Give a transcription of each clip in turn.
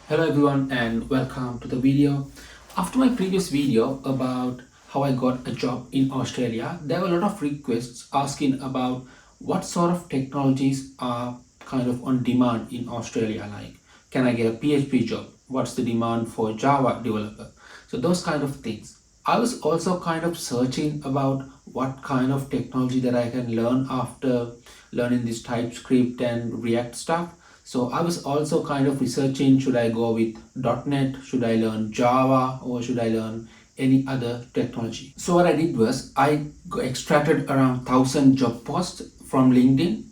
Hello everyone and welcome to the video. After my previous video about how I got a job in Australia, there were a lot of requests asking about what sort of technologies are kind of on demand in Australia. Like, can I get a PHP job? What's the demand for Java developer? So those kind of things. I was also kind of searching about what kind of technology that I can learn after learning this TypeScript and React stuff. So I was also kind of researching, should I go with .NET, should I learn Java, or should I learn any other technology? So what I did was I extracted around 1,000 job posts from LinkedIn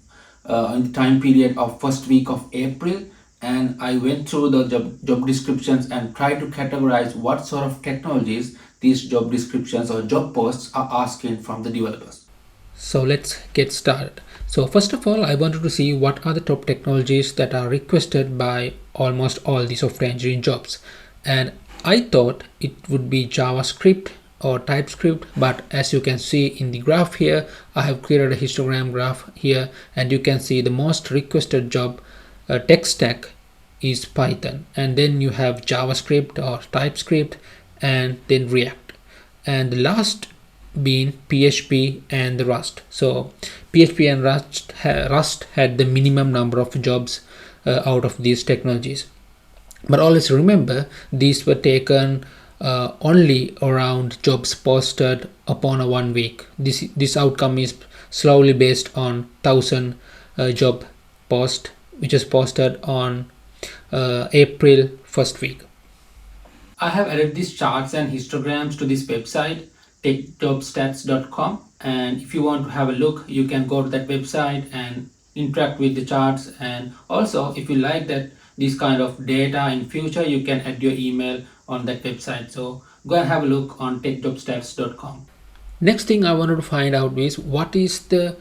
in the time period of first week of April, and I went through the job descriptions and tried to categorize what sort of technologies these job descriptions or job posts are asking from the developers. So let's get started. So first of all, I wanted to see what are the top technologies that are requested by almost all the software engineering jobs. And I thought it would be JavaScript or TypeScript, but as you can see in the graph here, I have created a histogram graph here, and you can see the most requested job tech stack is Python, and then you have JavaScript or TypeScript, and then React, and the last being PHP and Rust. So PHP and Rust had the minimum number of jobs out of these technologies. But always remember, these were taken only around jobs posted upon a 1 week. This outcome is slowly based on 1,000 job post, which is posted on April first week. I have added these charts and histograms to this website, techjobstats.com, and if you want to have a look, you can go to that website and interact with the charts. And also, if you like that this kind of data in future, you can add your email on that website. So go and have a look on techjobstats.com. Next thing I wanted to find out is what is the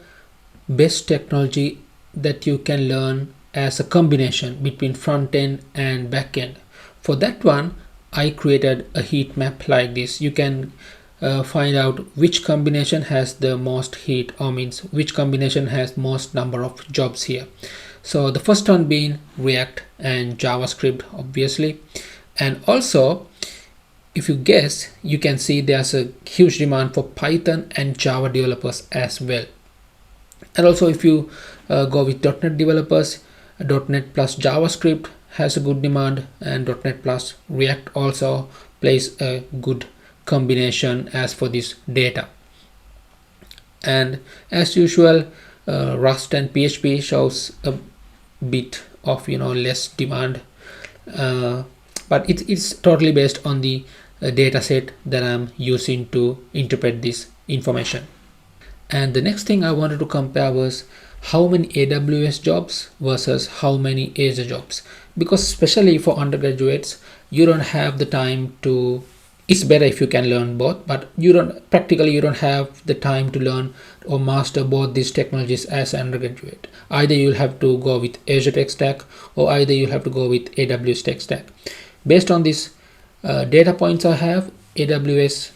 best technology that you can learn as a combination between front end and back end. For that one, I created a heat map like this. You can find out which combination has the most heat, or means which combination has most number of jobs here. So the first one being React and JavaScript, obviously. And also, if you guess, you can see there's a huge demand for Python and Java developers as well. And also, if you go with .NET developers, .NET plus JavaScript has a good demand, and .NET plus React also plays a good combination as for this data. And as usual, Rust and PHP shows a bit of less demand, but it's totally based on the data set that I'm using to interpret this information. And the next thing I wanted to compare was how many AWS jobs versus how many Azure jobs, because especially for undergraduates, you don't have the time to, it's better if you can learn both, but you don't have the time to learn or master both these technologies as an undergraduate. Either you'll have to go with Azure tech stack, or either you'll have to go with AWS tech stack. Based on these data points I have, AWS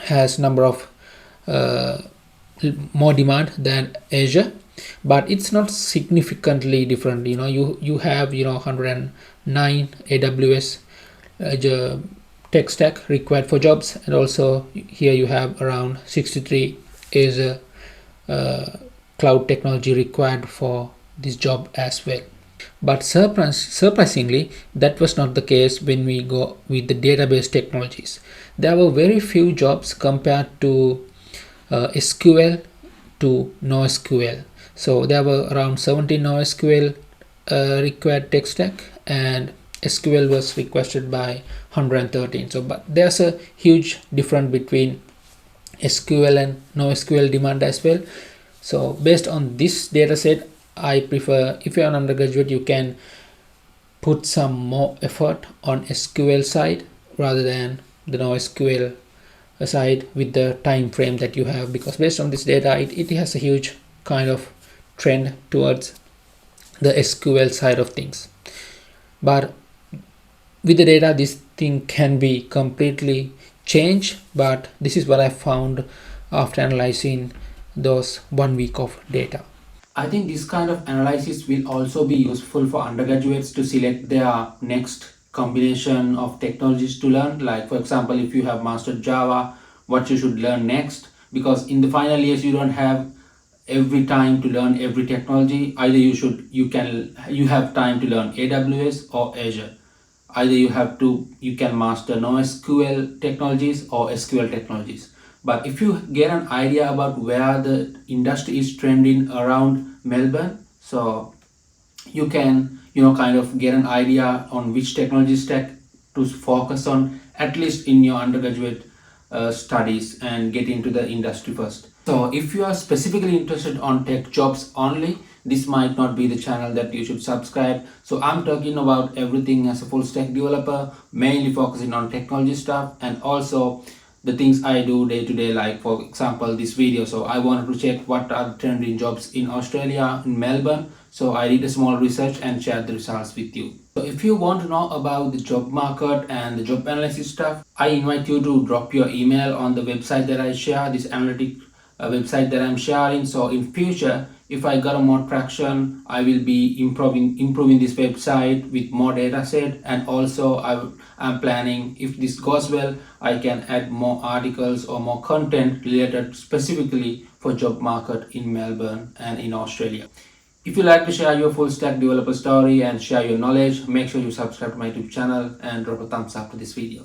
has number of more demand than Azure, but it's not significantly different. You have 109 AWS tech stack required for jobs, and also here you have around 63 Azure cloud technology required for this job as well. But surprisingly, that was not the case when we go with the database technologies. There were very few jobs compared to SQL to NoSQL. So there were around 17 NoSQL required tech stack, and SQL was requested by 113. So, but there's a huge difference between SQL and NoSQL demand as well. So based on this data set, I prefer, if you're an undergraduate, you can put some more effort on SQL side rather than the NoSQL side with the time frame that you have, because based on this data, it has a huge kind of trend towards the SQL side of things. But with the data, this thing can be completely changed, but this is what I found after analyzing those 1 week of data. I think this kind of analysis will also be useful for undergraduates to select their next combination of technologies to learn. Like, for example, if you have mastered Java, what you should learn next. Because in the final years, you don't have every time to learn every technology. Either you have time to learn AWS or Azure. Either you can master NoSQL technologies or SQL technologies. But if you get an idea about where the industry is trending around Melbourne, so you can kind of get an idea on which technology stack to focus on, at least in your undergraduate studies, and get into the industry first. So if you are specifically interested on tech jobs only, this might not be the channel that you should subscribe. So I'm talking about everything as a full stack developer, mainly focusing on technology stuff, and also the things I do day to day, like for example this video. So I wanted to check what are the trending jobs in Australia, in Melbourne. So I did a small research and shared the results with you. So if you want to know about the job market and the job analysis stuff, I invite you to drop your email on the website that I share, this analytic website that I'm sharing. So in future, if I got a more traction, I will be improving this website with more data set, and also I'm planning, if this goes well, I can add more articles or more content related specifically for job market in Melbourne and in Australia. If you like to share your full stack developer story and share your knowledge, make sure you subscribe to my YouTube channel and drop a thumbs up to this video.